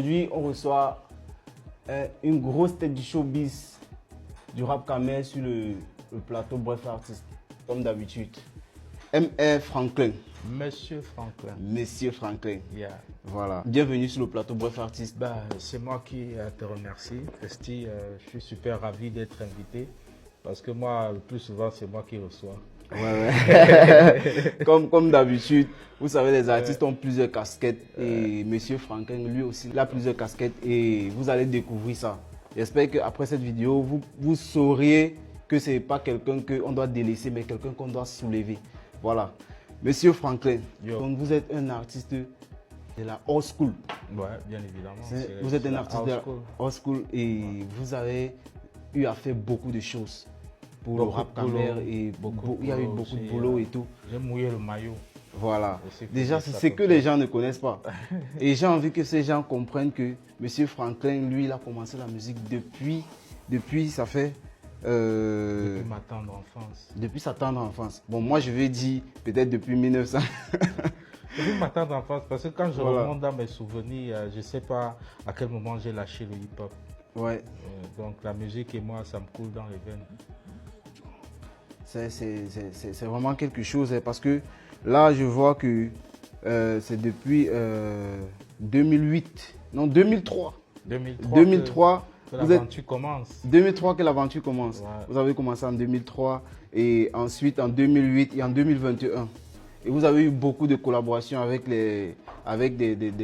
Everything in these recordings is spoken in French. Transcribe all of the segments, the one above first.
aujourd'hui, on reçoit une grosse tête du showbiz du rap camer sur le plateau Bref Artiste, comme d'habitude. M.R. Franklin. Monsieur Franklin. Monsieur Franklin. Yeah. Voilà. Bienvenue sur le plateau Bref Artiste. C'est moi qui te remercie. Esti, je suis super ravi d'être invité parce que moi, le plus souvent, c'est moi qui reçois. Ouais. comme d'habitude, vous savez, les artistes ont plusieurs casquettes et Monsieur Franklin, lui aussi, il a plusieurs casquettes et vous allez découvrir ça. J'espère qu'après cette vidéo, vous sauriez que ce n'est pas quelqu'un qu'on doit délaisser, mais quelqu'un qu'on doit soulever. Voilà. Monsieur Franklin, donc vous êtes un artiste de la old school. Ouais, bien évidemment. Vous êtes un artiste de la old school et vous avez eu à faire beaucoup de choses pour le rap camer et il y a eu beaucoup de boulot et tout. J'ai mouillé le maillot. Voilà. Déjà, c'est ce que les gens ne connaissent pas. Et j'ai envie que ces gens comprennent que Monsieur Franklin, lui, il a commencé la musique depuis ça fait... depuis ma tendre enfance. Depuis sa tendre enfance. Bon, moi, je vais dire peut-être depuis 1900. Depuis ma tendre enfance, parce que quand je remonte dans mes souvenirs, je ne sais pas à quel moment j'ai lâché le hip-hop. Ouais. Donc la musique et moi, ça me coule dans les veines. C'est vraiment quelque chose, parce que là, je vois que c'est depuis 2008, non 2003. 2003 que l'aventure commence. 2003 que l'aventure commence. Ouais. Vous avez commencé en 2003 et ensuite en 2008 et en 2021. Et vous avez eu beaucoup de collaborations avec des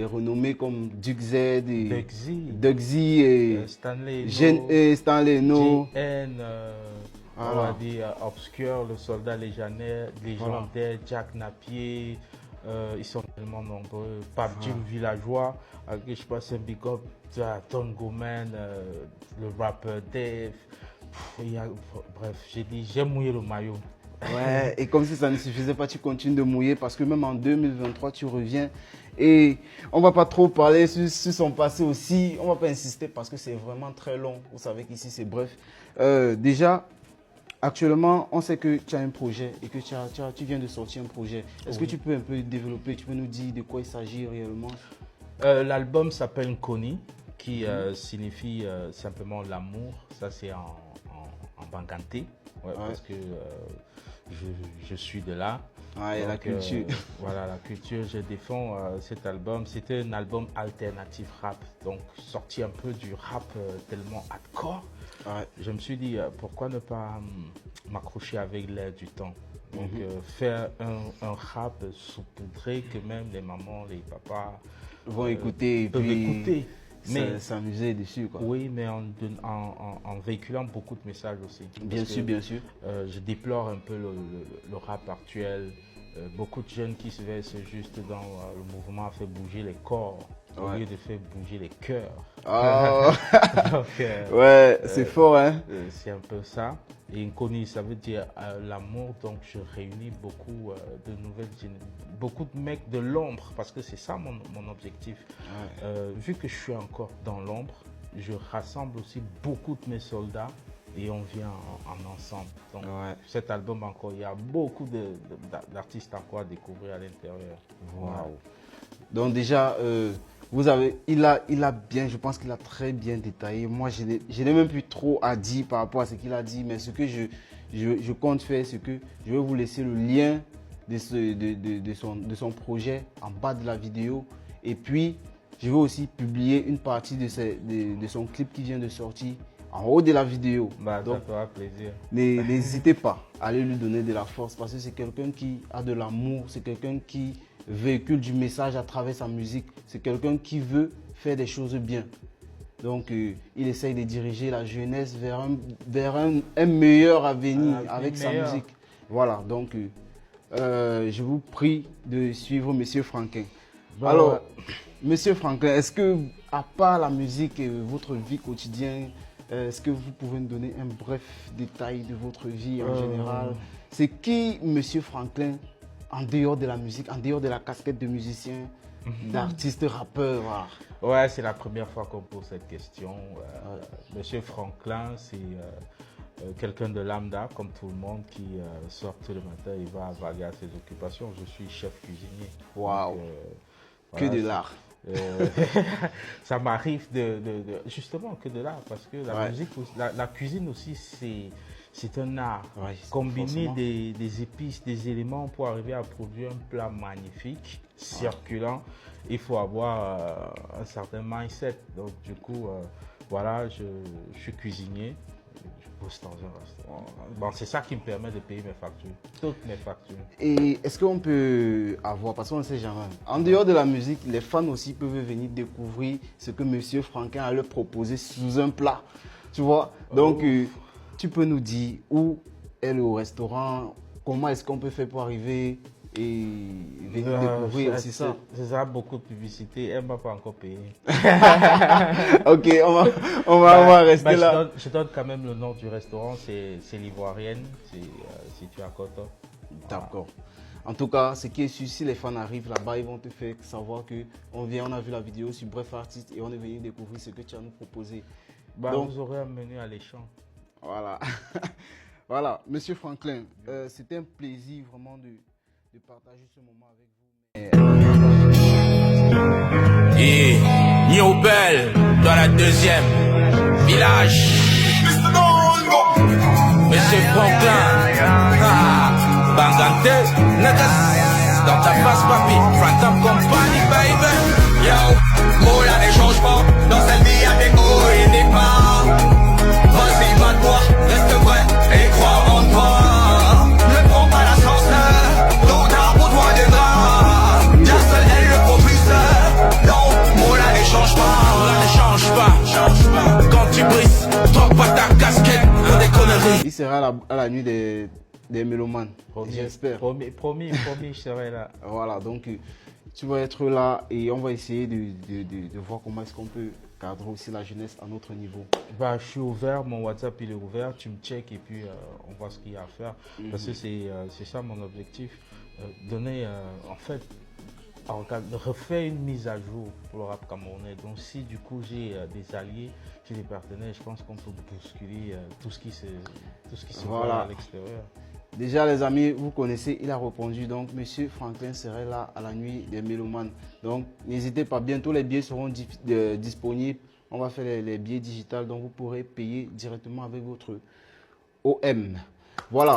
renommés comme Duke Z, Dugsy et Stanley No. GN, on va dire Obscure, le soldat légendaire, Jack Napier. Ils sont tellement nombreux. Pape Jim Villageois, avec qui je passe un big up, Tom Goman, le rappeur Dave. Bref, j'ai dit, j'ai mouillé le maillot. Ouais, et comme si ça ne suffisait pas, tu continues de mouiller parce que même en 2023, tu reviens. Et on va pas trop parler sur son passé aussi. On va pas insister parce que c'est vraiment très long. Vous savez qu'ici, c'est bref. Déjà, actuellement, on sait que tu as un projet et que tu viens de sortir un projet. Est-ce que tu peux un peu développer, tu peux nous dire de quoi il s'agit réellement? L'album s'appelle Nkoni, qui signifie simplement l'amour. Ça, c'est en banganté, parce que je suis de là. Ah, et la culture. Voilà, la culture. Je défends cet album. C'était un album alternatif rap, donc sorti un peu du rap tellement hardcore. Ouais. Je me suis dit, pourquoi ne pas m'accrocher avec l'air du temps? Donc, faire un rap saupoudré que même les mamans, les papas vont écouter et peuvent écouter. Mais s'amuser dessus, quoi. Oui, mais en véhiculant beaucoup de messages aussi. Bien sûr, bien sûr. Je déplore un peu le rap actuel. Beaucoup de jeunes qui se versent juste dans le mouvement a fait bouger les corps au lieu de faire bouger les cœurs. Oh. Donc, c'est fort, hein. C'est un peu ça. Et Nkoni, ça veut dire l'amour. Donc, je réunis beaucoup beaucoup de mecs de l'ombre, parce que c'est ça mon objectif. Vu que je suis encore dans l'ombre, je rassemble aussi beaucoup de mes soldats et on vient en ensemble. Donc, cet album encore, il y a beaucoup d'artistes encore à découvrir à l'intérieur. Wow. Donc déjà, je pense qu'il a très bien détaillé. Moi, je n'ai même plus trop à dire par rapport à ce qu'il a dit, mais ce que je compte faire, c'est que je vais vous laisser le lien de son projet en bas de la vidéo. Et puis, je vais aussi publier une partie de son clip qui vient de sortir en haut de la vidéo. Donc, ça fera plaisir. N'hésitez pas à aller lui donner de la force parce que c'est quelqu'un qui a de l'amour, c'est quelqu'un qui véhicule du message à travers sa musique, c'est quelqu'un qui veut faire des choses bien. Donc, il essaye de diriger la jeunesse vers un meilleur avenir avec sa musique. Voilà, donc je vous prie de suivre Monsieur Franklin. Alors, Monsieur Franklin, est-ce que, à part la musique et votre vie quotidienne, est-ce que vous pouvez nous donner un bref détail de votre vie en général? C'est qui Monsieur Franklin en dehors de la musique, en dehors de la casquette de musicien, d'artiste, rappeur? Voilà. Ouais, c'est la première fois qu'on pose cette question. Monsieur Franklin, c'est quelqu'un de lambda, comme tout le monde, qui sort le matin et va vaguer à ses occupations. Je suis chef cuisinier. Waouh! Voilà, que de l'art. Ça m'arrive justement que de là, parce que la Ouais. musique, la cuisine aussi, c'est un art. Ouais, Combiner forcément. des épices, des éléments pour arriver à produire un plat magnifique, circulant, il faut avoir un certain mindset. Donc du coup, voilà, je suis cuisinier, je bosse dans un restaurant. Bon, c'est ça qui me permet de payer mes factures, toutes mes factures. Et est-ce qu'on peut avoir, parce qu'on ne sait jamais, en dehors de la musique, les fans aussi peuvent venir découvrir ce que Monsieur Franklin a leur proposé sous un plat. Tu vois? Donc, tu peux nous dire où est le restaurant, comment est-ce qu'on peut faire pour arriver et venir découvrir aussi ça. C'est ça, beaucoup de publicité. Elle ne m'a pas encore payé. Ok, on va rester là. Je donne quand même le nom du restaurant, c'est l'Ivoirienne, c'est situé à Koto. D'accord. En tout cas, ce qui est sûr, si les fans arrivent là-bas, ils vont te faire savoir que on a vu la vidéo sur Bref Artiste et on est venu découvrir ce que tu as nous proposé. Donc, vous aurez un menu alléchant. Voilà. Voilà, Monsieur Franklin, c'était un plaisir vraiment de partager ce moment avec vous. Et Newbel dans la deuxième village. Monsieur Franklin, Bangante, Nagas, dans ta face papi, Phantom Company baby. Yo, Mola ne change pas, dans cette vie y'a des hauts et des bas. Vas-y, va de moi, reste vrai et crois en toi. Ne prends pas l'ascenseur, tout a pour toi des draps. Déjà seul elle le propulseur. Non, Mola ne change pas, Mola ne change pas. Quand tu brises, troque pas ta casquette pour des conneries. Il sera à la nuit des mélomanes, j'espère. Promis, je serai là. Voilà, donc tu vas être là et on va essayer de voir comment est-ce qu'on peut cadrer aussi la jeunesse à notre niveau. Bah, je suis ouvert, mon WhatsApp il est ouvert, tu me check et puis on voit ce qu'il y a à faire. Parce que c'est ça mon objectif. Donner, en fait, refaire une mise à jour pour le rap camerounais. Donc si du coup j'ai des alliés, j'ai des partenaires, je pense qu'on peut bousculer tout ce qui se Voilà. voit à l'extérieur. Déjà les amis, vous connaissez, il a répondu. Donc Monsieur Franklin serait là à la nuit des mélomanes. Donc n'hésitez pas, bientôt les billets seront disponibles. On va faire les billets digitales, donc vous pourrez payer directement avec votre OM. Voilà.